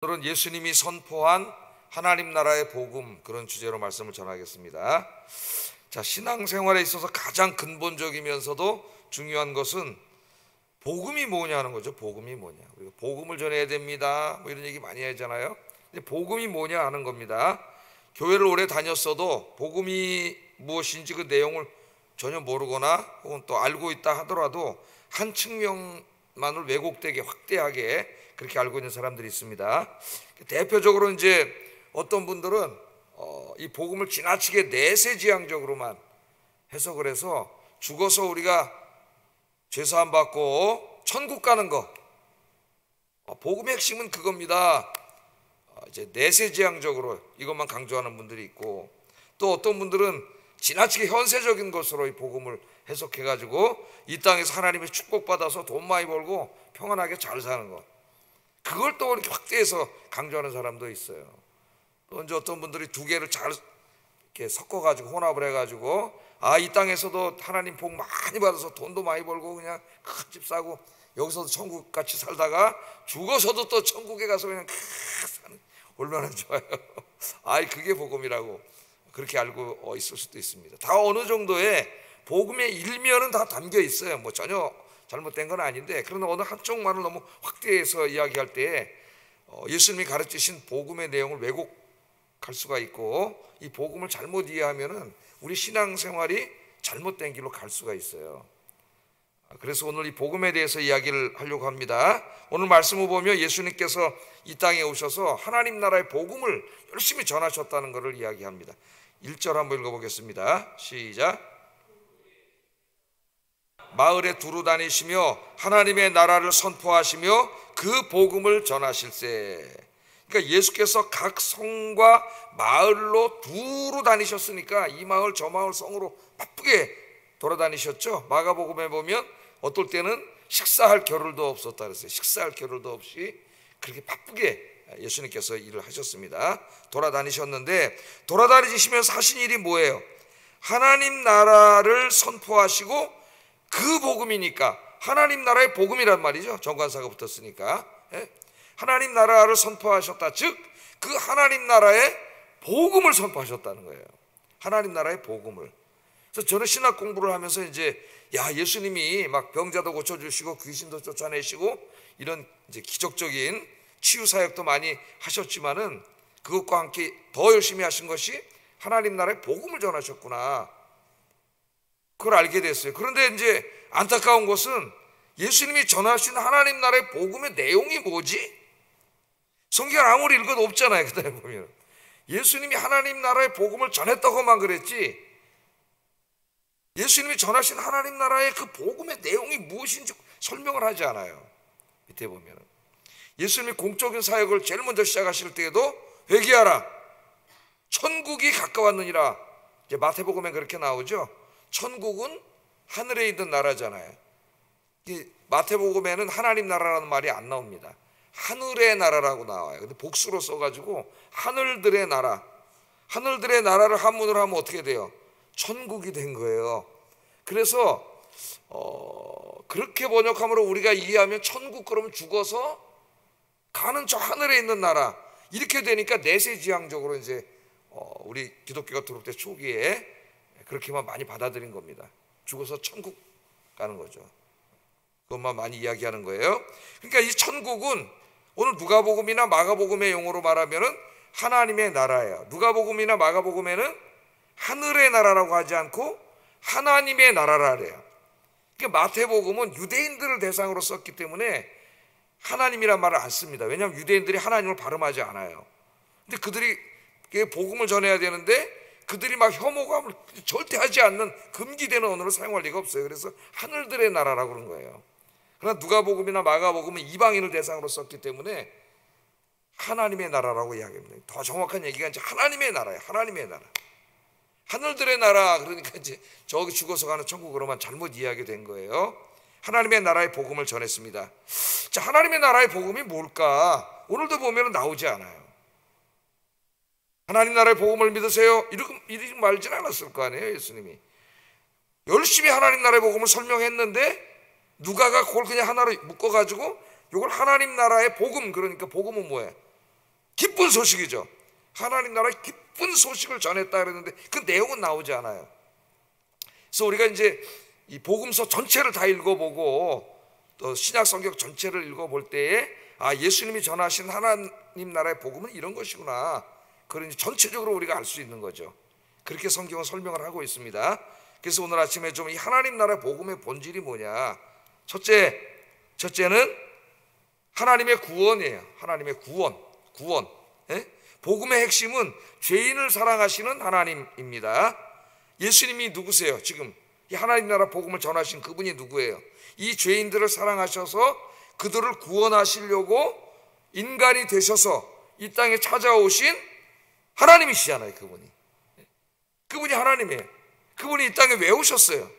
오늘은 예수님이 선포한 하나님 나라의 복음, 그런 주제로 말씀을 전하겠습니다. 자, 신앙생활에 있어서 가장 근본적이면서도 중요한 것은 복음이 뭐냐는 거죠. 복음이 뭐냐. 우리가 복음을 전해야 됩니다, 뭐 이런 얘기 많이 하잖아요. 근데 복음이 뭐냐 하는 겁니다. 교회를 오래 다녔어도 복음이 무엇인지 그 내용을 전혀 모르거나 혹은 또 알고 있다 하더라도 한 측면만을 왜곡되게 확대하게 그렇게 알고 있는 사람들이 있습니다. 대표적으로 이제 어떤 분들은 이 복음을 지나치게 내세지향적으로만 해석을 해서 죽어서 우리가 죄사함 받고 천국 가는 거, 복음의 핵심은 그겁니다. 이제 내세지향적으로 이것만 강조하는 분들이 있고, 또 어떤 분들은 지나치게 현세적인 것으로 이 복음을 해석해가지고 이 땅에서 하나님의 축복받아서 돈 많이 벌고 평안하게 잘 사는 것, 그걸 또 이렇게 확대해서 강조하는 사람도 있어요. 또 이제 어떤 분들이 두 개를 잘 이렇게 섞어가지고 혼합을 해가지고 이 땅에서도 하나님 복 많이 받아서 돈도 많이 벌고 그냥 큰 집 사고 여기서도 천국 같이 살다가 죽어서도 또 천국에 가서 그냥 사는, 얼마나 좋아요. 그게 복음이라고 그렇게 알고 있을 수도 있습니다. 다 어느 정도의 복음의 일면은 다 담겨 있어요. 뭐 전혀 잘못된 건 아닌데, 그러나 어느 한쪽만을 너무 확대해서 이야기할 때 예수님이 가르치신 복음의 내용을 왜곡할 수가 있고, 이 복음을 잘못 이해하면은 우리 신앙생활이 잘못된 길로 갈 수가 있어요. 그래서 오늘 이 복음에 대해서 이야기를 하려고 합니다. 오늘 말씀을 보면 예수님께서 이 땅에 오셔서 하나님 나라의 복음을 열심히 전하셨다는 것을 이야기합니다. 1절 한번 읽어보겠습니다. 시작. 마을에 두루 다니시며 하나님의 나라를 선포하시며 그 복음을 전하실세. 그러니까 예수께서 각 성과 마을로 두루 다니셨으니까 이 마을 저 마을 성으로 바쁘게 돌아다니셨죠. 마가복음에 보면 어떨 때는 식사할 겨를도 없었다 그랬어요. 식사할 겨를도 없이 그렇게 바쁘게 예수님께서 일을 하셨습니다. 돌아다니셨는데, 돌아다니시면서 하신 일이 뭐예요? 하나님 나라를 선포하시고, 그 복음이니까 하나님 나라의 복음이란 말이죠. 정관사가 붙었으니까. 하나님 나라를 선포하셨다. 즉 그 하나님 나라의 복음을 선포하셨다는 거예요. 하나님 나라의 복음을. 그래서 저는 신학 공부를 하면서 이제 예수님이 막 병자도 고쳐주시고 귀신도 쫓아내시고 이런 이제 기적적인 치유 사역도 많이 하셨지만은 그것과 함께 더 열심히 하신 것이 하나님 나라의 복음을 전하셨구나, 그걸 알게 됐어요. 그런데 이제 안타까운 것은 예수님이 전하신 하나님 나라의 복음의 내용이 뭐지? 성경 아무리 읽어도 없잖아요. 그 다음에 보면 예수님이 하나님 나라의 복음을 전했다고만 그랬지, 예수님이 전하신 하나님 나라의 그 복음의 내용이 무엇인지 설명을 하지 않아요. 밑에 보면 예수님이 공적인 사역을 제일 먼저 시작하실 때에도 회개하라, 천국이 가까웠느니라. 이제 마태복음에 그렇게 나오죠. 천국은 하늘에 있는 나라잖아요. 마태복음에는 하나님 나라라는 말이 안 나옵니다. 하늘의 나라라고 나와요. 근데 복수로 써가지고 하늘들의 나라, 하늘들의 나라를 한문으로 하면 어떻게 돼요? 천국이 된 거예요. 그래서 그렇게 번역함으로 우리가 이해하면 천국 그러면 죽어서 가는 저 하늘에 있는 나라, 이렇게 되니까 내세지향적으로 이제 우리 기독교가 들어올 때 초기에 그렇게만 많이 받아들인 겁니다. 죽어서 천국 가는 거죠. 그것만 많이 이야기하는 거예요. 그러니까 이 천국은 오늘 누가복음이나 마가복음의 용어로 말하면은 하나님의 나라예요. 누가복음이나 마가복음에는 하늘의 나라라고 하지 않고 하나님의 나라라 그래요. 그러니까 마태복음은 유대인들을 대상으로 썼기 때문에 하나님이란 말을 안 씁니다. 왜냐하면 유대인들이 하나님을 발음하지 않아요. 근데 그들이 복음을 전해야 되는데 그들이 막 혐오감을 절대 하지 않는 금기되는 언어를 사용할 리가 없어요. 그래서 하늘들의 나라라고 그런 거예요. 그러나 누가복음이나 마가복음은 이방인을 대상으로 썼기 때문에 하나님의 나라라고 이야기합니다. 더 정확한 얘기가 이제 하나님의 나라예요. 하나님의 나라. 하늘들의 나라, 그러니까 이제 저기 죽어서 가는 천국으로만 잘못 이야기가 된 거예요. 하나님의 나라의 복음을 전했습니다. 자, 하나님의 나라의 복음이 뭘까? 오늘도 보면 나오지 않아요. 하나님 나라의 복음을 믿으세요, 이러지 말진 않았을 거 아니에요. 예수님이 열심히 하나님 나라의 복음을 설명했는데 누가가 그걸 그냥 하나로 묶어가지고 이걸 하나님 나라의 복음, 그러니까 복음은 뭐예요? 기쁜 소식이죠. 하나님 나라의 기쁜 소식을 전했다 그랬는데 그 내용은 나오지 않아요. 그래서 우리가 이제 이 복음서 전체를 다 읽어보고 또 신약 성경 전체를 읽어볼 때에 예수님이 전하신 하나님 나라의 복음은 이런 것이구나, 그런 전체적으로 우리가 알 수 있는 거죠. 그렇게 성경은 설명을 하고 있습니다. 그래서 오늘 아침에 좀 이 하나님 나라의 복음의 본질이 뭐냐, 첫째는 하나님의 구원이에요. 하나님의 구원. 복음의 핵심은 죄인을 사랑하시는 하나님입니다. 예수님이 누구세요? 지금 이 하나님 나라 복음을 전하신 그분이 누구예요? 이 죄인들을 사랑하셔서 그들을 구원하시려고 인간이 되셔서 이 땅에 찾아오신 하나님이시잖아요. 그분이 하나님이에요. 그분이 이 땅에 왜 오셨어요?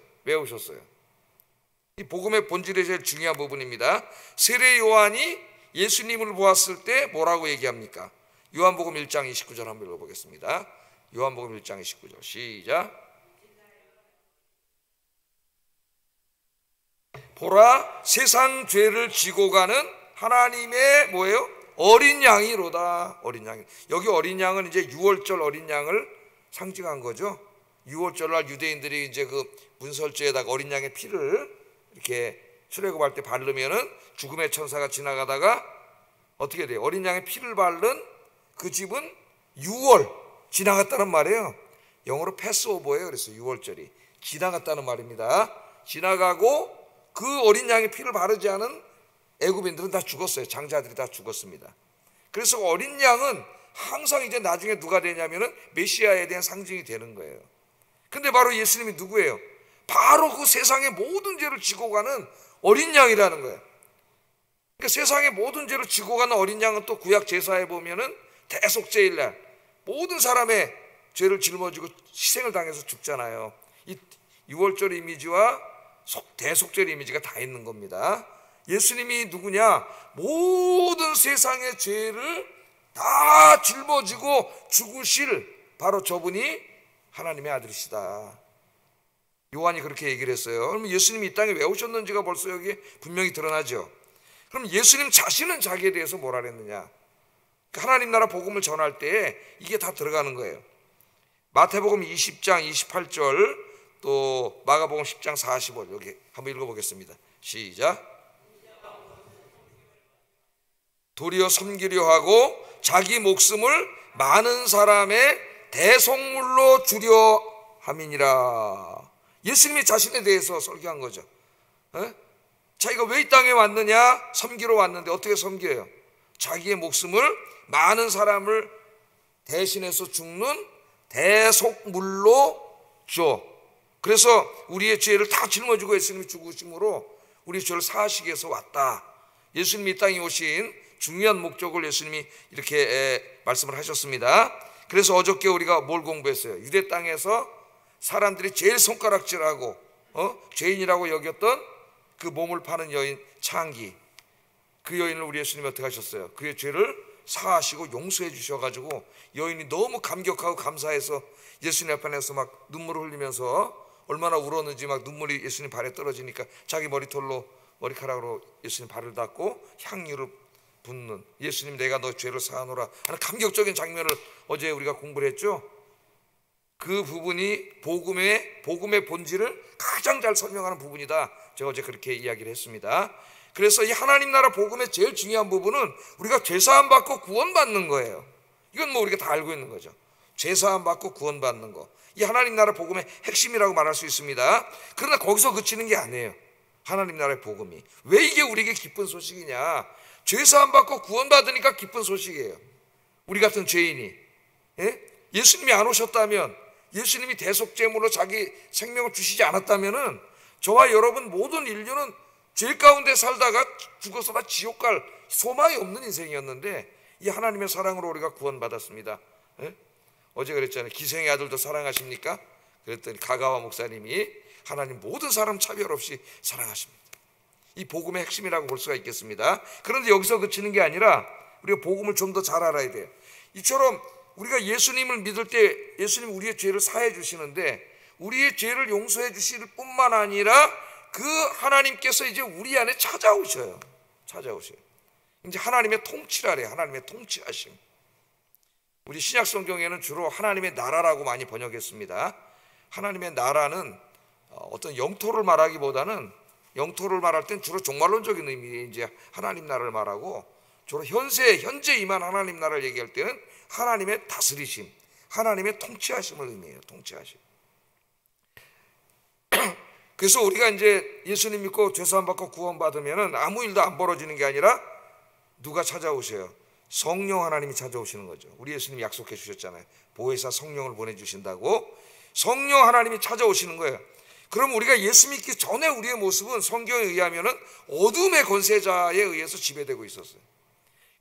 이 복음의 본질의 제일 중요한 부분입니다. 세례 요한이 예수님을 보았을 때 뭐라고 얘기합니까? 요한복음 1장 29절 한번 읽어보겠습니다. 요한복음 1장 29절 시작. 보라, 세상 죄를 지고 가는 하나님의 뭐예요? 어린 양이로다. 어린 양. 여기 어린 양은 이제 유월절 어린 양을 상징한 거죠. 유월절날 유대인들이 이제 그 문설주에다가 어린 양의 피를 이렇게 출애굽할 때 바르면은 죽음의 천사가 지나가다가 어떻게 돼요? 어린 양의 피를 바른 그 집은 유월 지나갔다는 말이에요. 영어로 패스오버예요. 그래서 유월절이 지나갔다는 말입니다. 지나가고 그 어린 양의 피를 바르지 않은 애굽인들은 다 죽었어요. 장자들이 다 죽었습니다. 그래서 어린 양은 항상 이제 나중에 누가 되냐면은 메시아에 대한 상징이 되는 거예요. 근데 바로 예수님이 누구예요? 바로 그 세상의 모든 죄를 지고 가는 어린 양이라는 거예요. 그러니까 세상의 모든 죄를 지고 가는 어린 양은 또 구약 제사에 보면은 대속죄일 날 모든 사람의 죄를 짊어지고 희생을 당해서 죽잖아요. 이 유월절 이미지와 대속절 이미지가 다 있는 겁니다. 예수님이 누구냐? 모든 세상의 죄를 다 짊어지고 죽으실 바로 저분이 하나님의 아들이시다. 요한이 그렇게 얘기를 했어요. 그럼 예수님이 이 땅에 왜 오셨는지가 벌써 여기 분명히 드러나죠. 그럼 예수님 자신은 자기에 대해서 뭐라 그랬느냐? 하나님 나라 복음을 전할 때 이게 다 들어가는 거예요. 마태복음 20장 28절 또 마가복음 10장 40절 여기 한번 읽어보겠습니다. 시작. 도리어 섬기려 하고 자기 목숨을 많은 사람의 대속물로 주려 함이니라. 예수님이 자신에 대해서 설교한 거죠. 자기가 왜 이 땅에 왔느냐? 섬기러 왔는데 어떻게 섬겨요? 자기의 목숨을 많은 사람을 대신해서 죽는 대속물로 줘. 그래서 우리의 죄를 다 짊어지고 예수님이 죽으심으로 우리의 죄를 사하시기 위해서 왔다. 예수님이 이 땅에 오신 중요한 목적을 예수님이 이렇게 말씀을 하셨습니다. 그래서 어저께 우리가 뭘 공부했어요? 유대 땅에서 사람들이 제일 손가락질하고 죄인이라고 여겼던 그 몸을 파는 여인 창기, 그 여인을 우리 예수님이 어떻게 하셨어요? 그의 죄를 사하시고 용서해 주셔가지고 여인이 너무 감격하고 감사해서 예수님 앞에서 막 눈물을 흘리면서 얼마나 울었는지 막 눈물이 예수님 발에 떨어지니까 자기 머리카락으로 예수님 발을 닦고 향유를 붓는, 예수님 내가 너 죄를 사하노라 하는 감격적인 장면을 어제 우리가 공부를 했죠. 그 부분이 복음의 본질을 가장 잘 설명하는 부분이다. 제가 어제 그렇게 이야기를 했습니다. 그래서 이 하나님 나라 복음의 제일 중요한 부분은 우리가 죄사함 받고 구원받는 거예요. 이건 뭐 우리가 다 알고 있는 거죠. 죄사함 받고 구원받는 거, 이 하나님 나라 복음의 핵심이라고 말할 수 있습니다. 그러나 거기서 그치는 게 아니에요. 하나님 나라의 복음이 왜 이게 우리에게 기쁜 소식이냐? 죄사함 받고 구원받으니까 기쁜 소식이에요. 우리 같은 죄인이 예수님이 안 오셨다면, 예수님이 대속제물로 자기 생명을 주시지 않았다면은 저와 여러분 모든 인류는 죄 가운데 살다가 죽어서 다 지옥 갈 소망이 없는 인생이었는데 이 하나님의 사랑으로 우리가 구원받았습니다. 어제 그랬잖아요. 기생의 아들도 사랑하십니까? 그랬더니 가가와 목사님이 하나님 모든 사람 차별 없이 사랑하십니다. 이 복음의 핵심이라고 볼 수가 있겠습니다. 그런데 여기서 그치는 게 아니라 우리가 복음을 좀 더 잘 알아야 돼요. 이처럼 우리가 예수님을 믿을 때 예수님 우리의 죄를 사해 주시는데 우리의 죄를 용서해 주실 뿐만 아니라 그 하나님께서 이제 우리 안에 찾아오셔요. 이제 하나님의 통치라래요. 하나님의 통치하심. 우리 신약 성경에는 주로 하나님의 나라라고 많이 번역했습니다. 하나님의 나라는 어떤 영토를 말하기보다는, 영토를 말할 땐 주로 종말론적인 의미의 이제 하나님 나라를 말하고, 주로 현재 임한 하나님 나라를 얘기할 때는 하나님의 다스리심, 하나님의 통치하심을 의미해요. 통치하심. 그래서 우리가 이제 예수님 믿고 죄사함 받고 구원받으면은 아무 일도 안 벌어지는 게 아니라 누가 찾아오세요? 성령 하나님이 찾아오시는 거죠. 우리 예수님이 약속해 주셨잖아요. 보혜사 성령을 보내주신다고. 성령 하나님이 찾아오시는 거예요. 그럼 우리가 예수 믿기 전에 우리의 모습은 성경에 의하면은 어둠의 권세자에 의해서 지배되고 있었어요.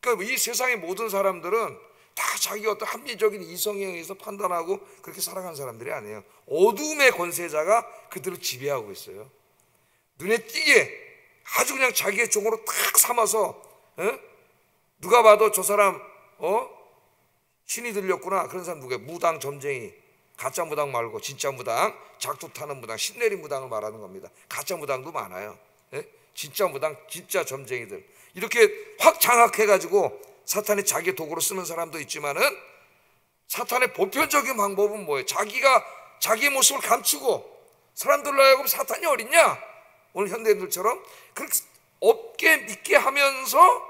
그러니까 이 세상의 모든 사람들은 다 자기 어떤 합리적인 이성에 의해서 판단하고 그렇게 살아간 사람들이 아니에요. 어둠의 권세자가 그들을 지배하고 있어요. 눈에 띄게 아주 그냥 자기의 종으로 딱 삼아서, 누가 봐도 저 사람 신이 들렸구나. 그런 사람 누구예요? 무당, 점쟁이. 가짜 무당 말고 진짜 무당, 작두 타는 무당, 신내린 무당을 말하는 겁니다. 가짜 무당도 많아요. 진짜 무당, 진짜 점쟁이들. 이렇게 확 장악해가지고 사탄이 자기 도구로 쓰는 사람도 있지만은, 사탄의 보편적인 방법은 뭐예요? 자기가 자기의 모습을 감추고 사람들로 하여금 사탄이 어딨냐? 오늘 현대인들처럼 그렇게 없게 믿게 하면서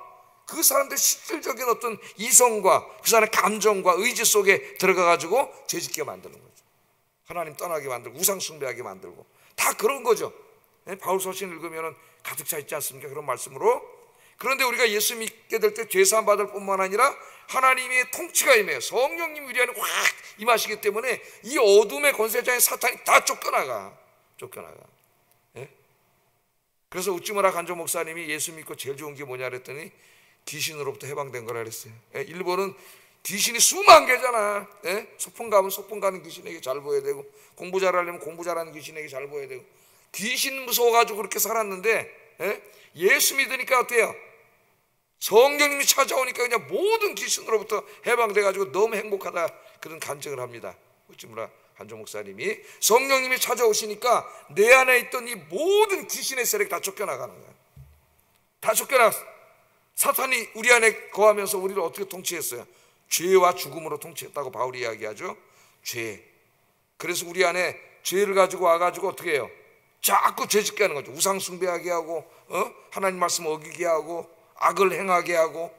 그 사람들의 실질적인 어떤 이성과 그 사람의 감정과 의지 속에 들어가가지고 죄짓게 만드는 거죠. 하나님 떠나게 만들고 우상 숭배하게 만들고 다 그런 거죠. 바울 서신 읽으면 가득 차 있지 않습니까? 그런 말씀으로. 그런데 우리가 예수 믿게 될 때 죄사함 받을 뿐만 아니라 하나님의 통치가 임해요. 성령님 우리 안에 확 임하시기 때문에 이 어둠의 권세자인 사탄이 다 쫓겨나가. 그래서 우찌무라 간조 목사님이 예수 믿고 제일 좋은 게 뭐냐 그랬더니 귀신으로부터 해방된 거라 그랬어요. 일본은 귀신이 수만 개잖아. 소풍 가면 소풍 가는 귀신에게 잘 보여야 되고, 공부 잘하려면 공부 잘하는 귀신에게 잘 보여야 되고, 귀신 무서워가지고 그렇게 살았는데 예수 믿으니까 어때요? 성령님이 찾아오니까 그냥 모든 귀신으로부터 해방돼가지고 너무 행복하다, 그런 간증을 합니다. 우찌무라 간조 목사님이. 성령님이 찾아오시니까 내 안에 있던 이 모든 귀신의 세력이 다 쫓겨나가는 거야. 다 쫓겨나갔어. 사탄이 우리 안에 거하면서 우리를 어떻게 통치했어요? 죄와 죽음으로 통치했다고 바울이 이야기하죠. 죄. 그래서 우리 안에 죄를 가지고 와가지고 어떻게 해요? 자꾸 죄짓게 하는 거죠. 우상 숭배하게 하고, 하나님 말씀 어기게 하고, 악을 행하게 하고,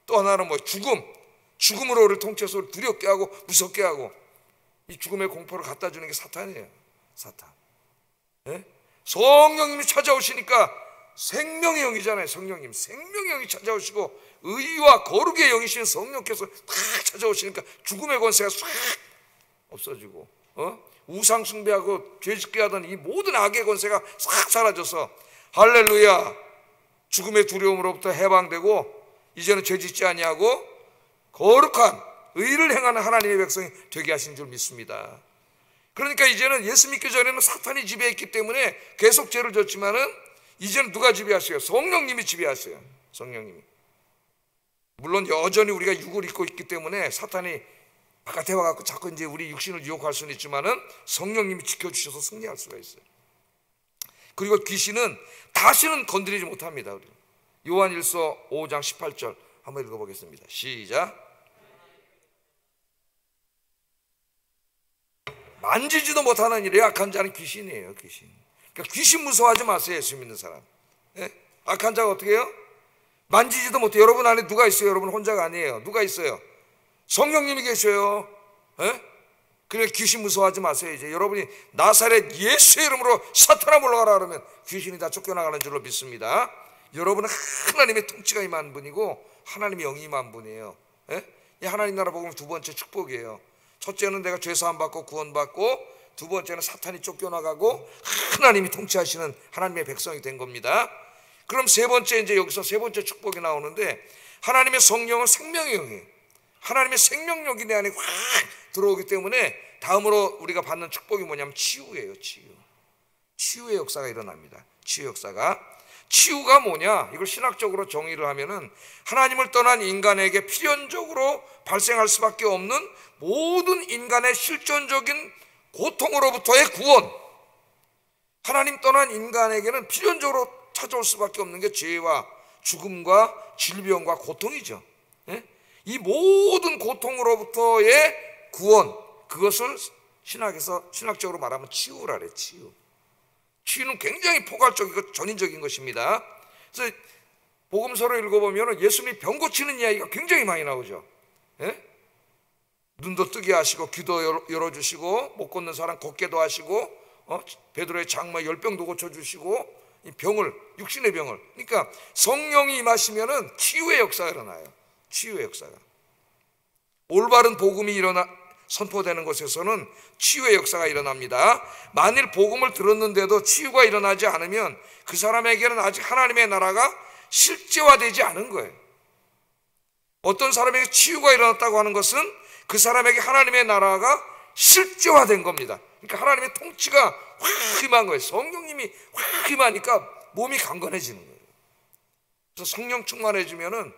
또 하나는 뭐 죽음으로 우리를 통치해서 두렵게 하고 무섭게 하고, 이 죽음의 공포를 갖다 주는 게 사탄이에요. 사탄. 성령님이 찾아오시니까 생명의 영이잖아요. 성령님 생명의 영이 찾아오시고 의와 거룩의 영이신 성령께서 탁 찾아오시니까 죽음의 권세가 싹 없어지고, 우상 숭배하고 죄짓게 하던 이 모든 악의 권세가 싹 사라져서 할렐루야, 죽음의 두려움으로부터 해방되고 이제는 죄짓지 아니하고 거룩한 의를 행하는 하나님의 백성이 되게 하신 줄 믿습니다. 그러니까 이제는 예수 믿기 전에는 사탄이 지배했기 때문에 계속 죄를 졌지만은 이제는 누가 지배하세요? 성령님이 지배하세요. 성령님이. 물론 여전히 우리가 육을 입고 있기 때문에 사탄이 바깥에 와갖고 자꾸 이제 우리 육신을 유혹할 수는 있지만은 성령님이 지켜주셔서 승리할 수가 있어요. 그리고 귀신은 다시는 건드리지 못합니다. 요한일서 5장 18절 한번 읽어보겠습니다. 시작. 만지지도 못하는 이 악한 자는 귀신이에요. 귀신. 그러니까 귀신 무서워하지 마세요. 예수 믿는 사람. 악한 자가 어떻게 해요? 만지지도 못해요. 여러분 안에 누가 있어요? 여러분 혼자가 아니에요. 누가 있어요? 성령님이 계셔요. 그러니까 귀신 무서워하지 마세요. 이제 여러분이 나사렛 예수의 이름으로 사탄아 물러가라 그러면 귀신이 다 쫓겨나가는 줄로 믿습니다. 여러분은 하나님의 통치가 임한 분이고 하나님의 영이 임한 분이에요. 이 하나님 나라 복음 두 번째 축복이에요. 첫째는 내가 죄사함 받고 구원받고, 두 번째는 사탄이 쫓겨나가고 하나님이 통치하시는 하나님의 백성이 된 겁니다. 그럼 세 번째, 이제 여기서 세 번째 축복이 나오는데, 하나님의 성령은 생명의 영이에요. 하나님의 생명력이 내 안에 확 들어오기 때문에 다음으로 우리가 받는 축복이 뭐냐면 치유예요. 치유의 역사가 일어납니다. 치유 역사가. 치유가 뭐냐? 이걸 신학적으로 정의를 하면은 하나님을 떠난 인간에게 필연적으로 발생할 수밖에 없는 모든 인간의 실존적인 고통으로부터의 구원. 하나님 떠난 인간에게는 필연적으로 찾아올 수밖에 없는 게 죄와 죽음과 질병과 고통이죠. 이 모든 고통으로부터의 구원, 그것을 신학적으로 말하면 치유라 그래. 치유는 굉장히 포괄적이고 전인적인 것입니다. 그래서 복음서를 읽어보면 예수님이 병 고치는 이야기가 굉장히 많이 나오죠. 예? 눈도 뜨게 하시고 귀도 열어주시고 못 걷는 사람 걷게도 하시고 베드로의 장마 열병도 고쳐주시고 이 병을, 육신의 병을, 그러니까 성령이 임하시면은 치유의 역사가 일어나요. 치유의 역사가. 올바른 복음이 선포되는 곳에서는 치유의 역사가 일어납니다. 만일 복음을 들었는데도 치유가 일어나지 않으면 그 사람에게는 아직 하나님의 나라가 실제화되지 않은 거예요. 어떤 사람에게 치유가 일어났다고 하는 것은 그 사람에게 하나님의 나라가 실제화된 겁니다. 그러니까 하나님의 통치가 확 임한 거예요. 성령님이 확 임하니까 몸이 강건해지는 거예요. 그래서 성령 충만해지면은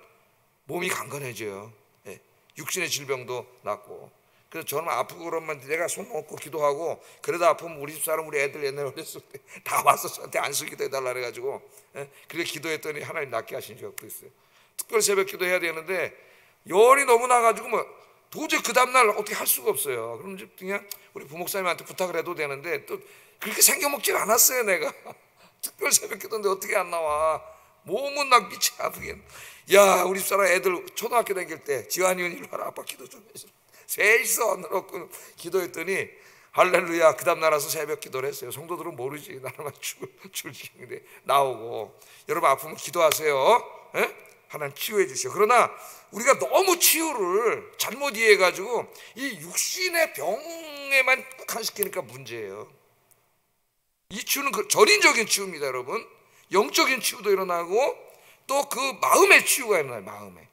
몸이 강건해져요. 예. 육신의 질병도 낫고. 그래서 저는 아프고 그러면 내가 손 얹고 기도하고, 그러다 아프면 우리 집사람, 우리 애들 옛날에 어렸을 때 다 와서 저한테 안수 기도해달라 그래가지고, 예. 그렇게 기도했더니 하나님 낫게 하신 적도 있어요. 특별 새벽 기도해야 되는데 열이 너무 나가지고 도저히 그 다음날 어떻게 할 수가 없어요. 그럼 그냥 우리 부목사님한테 부탁을 해도 되는데 또 그렇게 생겨먹질 않았어요. 내가 특별 새벽 기도인데 어떻게 안 나와. 몸은 막 미치 아프긴. 야, 우리 집사람 애들 초등학교 다닐 때 지환이 일로 와라, 아빠 기도 좀 해줘. 셋이서 넣고 기도했더니 할렐루야, 그 다음 날 와서 새벽 기도를 했어요. 성도들은 모르지. 나만 출신인데 나오고. 여러분 아프면 기도하세요. 에? 하나님 치유해 주시오. 그러나 우리가 너무 치유를 잘못 이해해가지고 이 육신의 병에만 국한시키니까 문제예요. 이 치유는 그 전인적인 치유입니다, 여러분. 영적인 치유도 일어나고 또 그 마음의 치유가 일어나요. 마음에.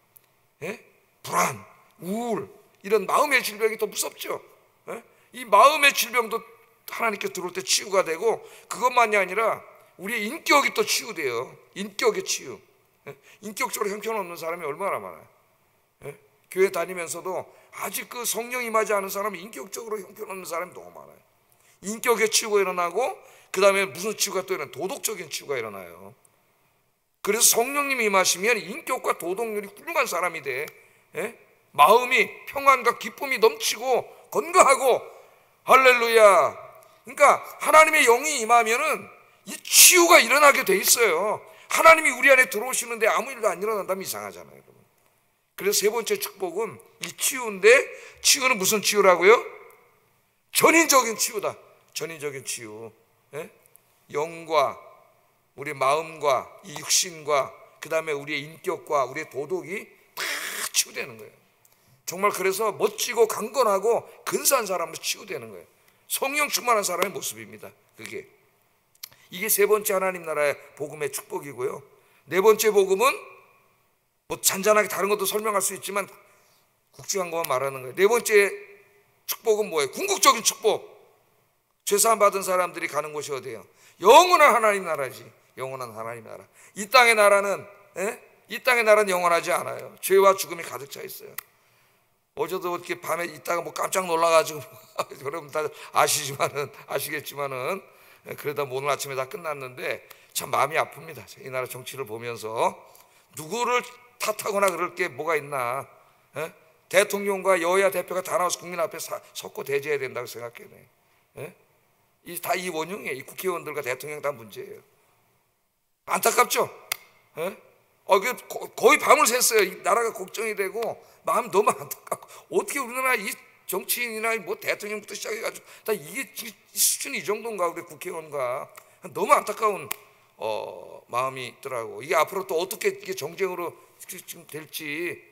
예? 불안, 우울, 이런 마음의 질병이 더 무섭죠. 예? 이 마음의 질병도 하나님께 들어올 때 치유가 되고, 그것만이 아니라 우리의 인격이 또 치유돼요. 인격의 치유. 인격적으로 형편없는 사람이 얼마나 많아요. 예? 교회 다니면서도 아직 그 성령 임하지 않은 사람이 인격적으로 형편없는 사람이 너무 많아요. 인격의 치유가 일어나고 그 다음에 무슨 치유가 또 일어나요? 도덕적인 치유가 일어나요. 그래서 성령님이 임하시면 인격과 도덕률이 훌륭한 사람이 돼. 예? 마음이 평안과 기쁨이 넘치고 건강하고, 할렐루야. 그러니까 하나님의 영이 임하면은 이 치유가 일어나게 돼 있어요. 하나님이 우리 안에 들어오시는데 아무 일도 안 일어난다면 이상하잖아요, 여러분. 그래서 세 번째 축복은 이 치유인데, 치유는 무슨 치유라고요? 전인적인 치유다. 전인적인 치유. 예? 영과 우리 마음과 이 육신과 그 다음에 우리의 인격과 우리의 도덕이 다 치유되는 거예요. 정말 그래서 멋지고 강건하고 근사한 사람으로 치유되는 거예요. 성령 충만한 사람의 모습입니다. 이게 세 번째 하나님 나라의 복음의 축복이고요. 네 번째 복음은 뭐 잔잔하게 다른 것도 설명할 수 있지만 국중한 것만 말하는 거예요. 네 번째 축복은 뭐예요? 궁극적인 축복. 죄사함 받은 사람들이 가는 곳이 어디예요? 영원한 하나님 나라지. 영원한 하나님 나라. 이 땅의 나라는 이 땅의 나라는 영원하지 않아요. 죄와 죽음이 가득 차 있어요. 어제도 이렇게 밤에 있다가 뭐 깜짝 놀라가지고 여러분 다 아시겠지만은 그러다 오늘 아침에 다 끝났는데 참 마음이 아픕니다. 이 나라 정치를 보면서 누구를 탓하거나 그럴 게 뭐가 있나. 대통령과 여야 대표가 다 나와서 국민 앞에 섰고 대제해야 된다고 생각해요. 다 이 원흉이에요. 이 국회의원들과 대통령 다 문제예요. 안타깝죠? 거의 밤을 샜어요. 이 나라가 걱정이 되고 마음 너무 안타깝고, 어떻게 우리나라 이 정치인이나 뭐 대통령부터 시작해가지고 다 이게 수준이 이 정도인가, 우리 국회의원과. 너무 안타까운 마음이 있더라고. 이게 앞으로 또 어떻게 이게 정쟁으로 지금 될지.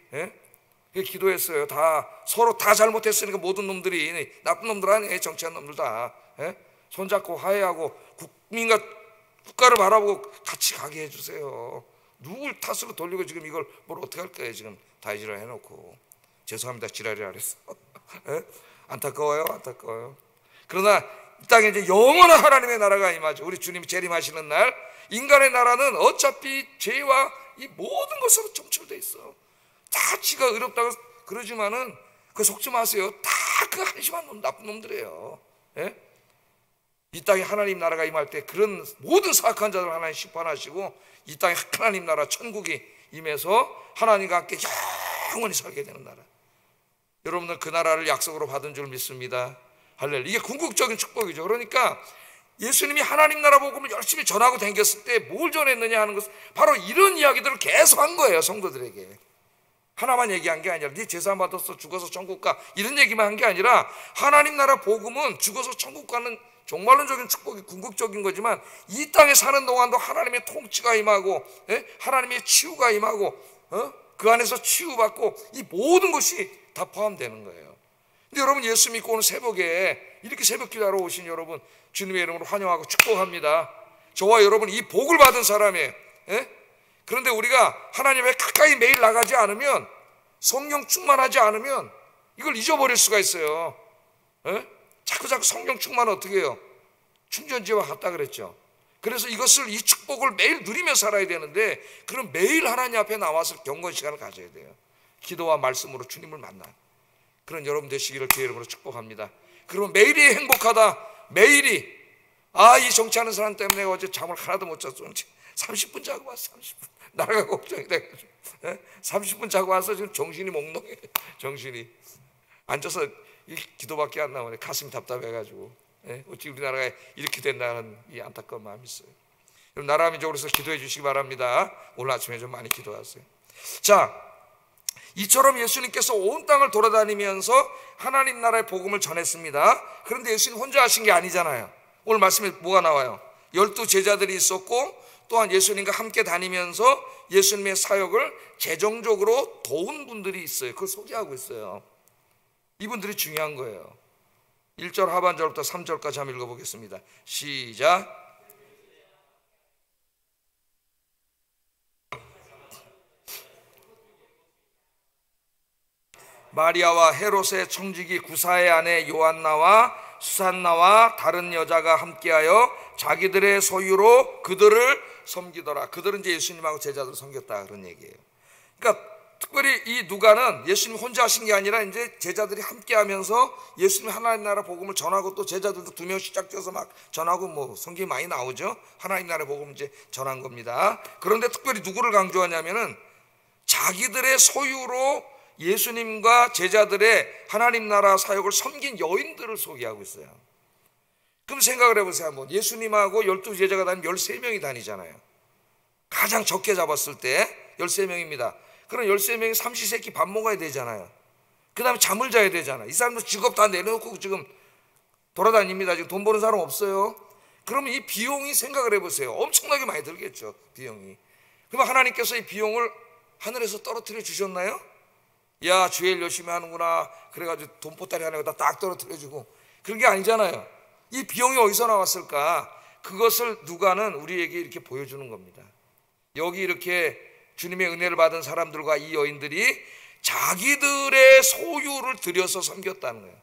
기도했어요. 다 서로 다 잘못했으니까 모든 놈들이, 나쁜 놈들 아니에요. 정치한 놈들 다 손잡고 화해하고 국민과 국가를 바라보고 같이 가게 해주세요. 누굴 탓으로 돌리고 지금 이걸 뭘 어떻게 할 거예요. 지금 다이지를 해놓고. 죄송합니다. 지랄이라 그랬어. 안타까워요. 안타까워요. 그러나 이 땅에 이제 영원한 하나님의 나라가 임하죠. 우리 주님이 재림하시는 날, 인간의 나라는 어차피 죄와 이 모든 것으로 점철돼 있어. 다 지가 의롭다고 그러지만은 그 속지 마세요. 다 그 한심한 놈, 나쁜 놈들이에요. 이 땅에 하나님 나라가 임할 때 그런 모든 사악한 자들 하나님 심판하시고, 이 땅에 하나님 나라 천국이 임해서 하나님과 함께 영원히 살게 되는 나라. 여러분들 그 나라를 약속으로 받은 줄 믿습니다. 할렐루야. 이게 궁극적인 축복이죠. 그러니까 예수님이 하나님 나라 복음을 열심히 전하고 다녔을 때 뭘 전했느냐 하는 것은 바로 이런 이야기들을 계속 한 거예요. 성도들에게 하나만 얘기한 게 아니라 네 제사 받아서 죽어서 천국 가 이런 얘기만 한 게 아니라 하나님 나라 복음은 죽어서 천국 가는 종말론적인 축복이 궁극적인 거지만 이 땅에 사는 동안도 하나님의 통치가 임하고 하나님의 치유가 임하고 그 안에서 치유받고 이 모든 것이 다 포함되는 거예요. 근데 여러분 예수 믿고 오늘 새벽에 이렇게 새벽 기도하러 오신 여러분 주님의 이름으로 환영하고 축복합니다. 저와 여러분 이 복을 받은 사람이에요. 그런데 우리가 하나님의 가까이 매일 나가지 않으면 성령 충만하지 않으면 이걸 잊어버릴 수가 있어요. 자꾸 성령 충만 어떻게 해요? 충전지와 같다 그랬죠. 그래서 이 축복을 매일 누리며 살아야 되는데 그럼 매일 하나님 앞에 나와서 경건 시간을 가져야 돼요. 기도와 말씀으로 주님을 만나 그런 여러분 되시기를 주의 이름으로 축복합니다. 그러면 매일이 행복하다. 매일이 이 정치하는 사람 때문에 어제 잠을 하나도 못 잤어. 30분 자고 왔어. 30분 나라가 걱정이 돼가지고 30분 자고 와서 지금 정신이 몽롱해. 정신이 앉아서 기도밖에 안 나오네. 가슴이 답답해가지고 어찌 우리나라가 이렇게 된다는 이 안타까운 마음이 있어요. 여러분 나라 민족으로 해서 기도해 주시기 바랍니다. 오늘 아침에 좀 많이 기도하세요. 자, 이처럼 예수님께서 온 땅을 돌아다니면서 하나님 나라의 복음을 전했습니다. 그런데 예수님 혼자 하신 게 아니잖아요. 오늘 말씀에 뭐가 나와요? 12 제자들이 있었고 또한 예수님과 함께 다니면서 예수님의 사역을 재정적으로 도운 분들이 있어요. 그걸 소개하고 있어요. 이분들이 중요한 거예요. 1절 하반절부터 3절까지 한번 읽어보겠습니다. 시작. 마리아와 헤롯의 청지기 구사의 아내 요한나와 수산나와 다른 여자가 함께하여 자기들의 소유로 그들을 섬기더라. 그들은 이제 예수님하고 제자들을 섬겼다 그런 얘기예요. 그러니까 특별히 이 누가는 예수님 혼자 하신 게 아니라 이제 제자들이 함께하면서 예수님 하나님 나라 복음을 전하고 또 제자들도 2명씩 짝져서 막 전하고 뭐 성경이 많이 나오죠. 하나님 나라 복음을 이제 전한 겁니다. 그런데 특별히 누구를 강조하냐면은 자기들의 소유로 예수님과 제자들의 하나님 나라 사역을 섬긴 여인들을 소개하고 있어요. 그럼 생각을 해보세요. 한번 예수님하고 12 제자가 다니면 13명이 다니잖아요. 가장 적게 잡았을 때 13명입니다. 그럼 13명이 삼시세끼 밥 먹어야 되잖아요. 그 다음에 잠을 자야 되잖아요. 이 사람들 직업 다 내려놓고 지금 돌아다닙니다. 지금 돈 버는 사람 없어요. 그러면 이 비용이 생각을 해보세요. 엄청나게 많이 들겠죠. 비용이. 그러면 하나님께서 이 비용을 하늘에서 떨어뜨려 주셨나요? 야, 주일 열심히 하는구나. 그래가지고 돈보따리 하나에다 딱 떨어뜨려주고 그런 게 아니잖아요. 이 비용이 어디서 나왔을까? 그것을 누가는 우리에게 이렇게 보여주는 겁니다. 여기 이렇게 주님의 은혜를 받은 사람들과 이 여인들이 자기들의 소유를 들여서 섬겼다는 거예요.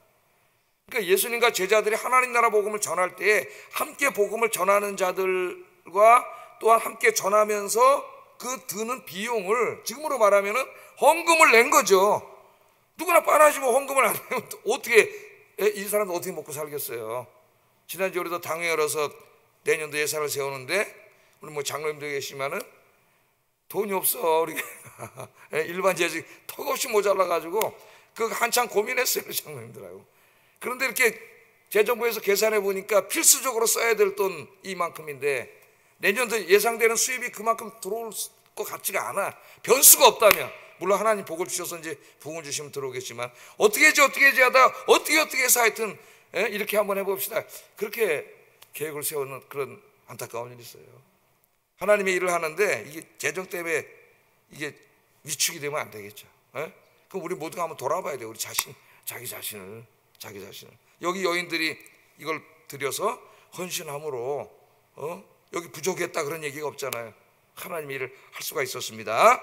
그러니까 예수님과 제자들이 하나님 나라 복음을 전할 때 함께 복음을 전하는 자들과 또한 함께 전하면서 그 드는 비용을 지금으로 말하면 헌금을 낸 거죠. 누구나 빤하지면 헌금을 안 내면 어떻게 이 사람들 어떻게 먹고 살겠어요. 지난주에 우리도 당회 열어서 내년도 예산을 세우는데 우리 뭐 장로님도 계시면은 돈이 없어. 우리 일반 재직 턱없이 모자라가지고 그 한참 고민했어요. 장로님들하고. 그런데 이렇게 재정부에서 계산해 보니까 필수적으로 써야 될 돈 이만큼인데 내년도 예상되는 수입이 그만큼 들어올 것 같지가 않아. 변수가 없다면 물론 하나님 복을 주셔서 이제 부흥을 주시면 들어오겠지만 어떻게 하지 하다 어떻게 해서 하여튼 이렇게 한번 해봅시다. 그렇게 계획을 세우는 그런 안타까운 일이 있어요. 하나님의 일을 하는데 이게 재정 때문에 이게 위축이 되면 안 되겠죠. 그럼 우리 모두가 한번 돌아봐야 돼요. 우리 자기 자신을. 여기 여인들이 이걸 들여서 헌신함으로 여기 부족했다 그런 얘기가 없잖아요. 하나님의 일을 할 수가 있었습니다.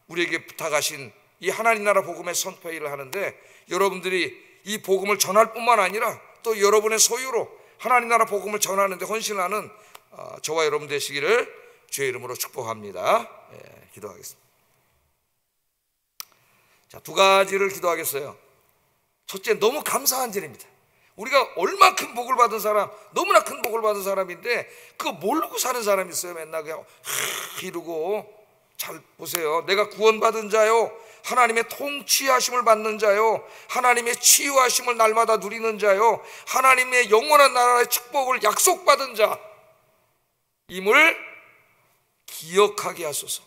우리에게 부탁하신 이 하나님 나라 복음의 선포 일을 하는데 여러분들이 이 복음을 전할 뿐만 아니라 또 여러분의 소유로 하나님 나라 복음을 전하는데 헌신하는 저와 여러분 되시기를 주의 이름으로 축복합니다. 기도하겠습니다. 자, 2가지를 기도하겠어요. 첫째, 너무 감사한 일입니다. 우리가 얼마 큰 복을 받은 사람, 너무나 큰 복을 받은 사람인데 그거 모르고 사는 사람이 있어요. 맨날 그냥 이러고 잘 보세요. 내가 구원받은 자요, 하나님의 통치하심을 받는 자요, 하나님의 치유하심을 날마다 누리는 자요, 하나님의 영원한 나라의 축복을 약속받은 자임을 기억하게 하소서.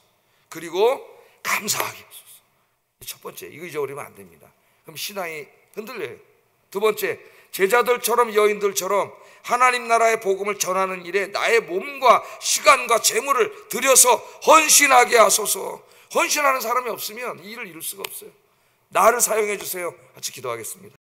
그리고 감사하게 하소서. 첫 번째, 이거 잊어버리면 안 됩니다. 그럼 신앙이 흔들려요. 두 번째, 제자들처럼 여인들처럼 하나님 나라의 복음을 전하는 일에 나의 몸과 시간과 재물을 들여서 헌신하게 하소서. 헌신하는 사람이 없으면 이 일을 이룰 수가 없어요. 나를 사용해 주세요. 같이 기도하겠습니다.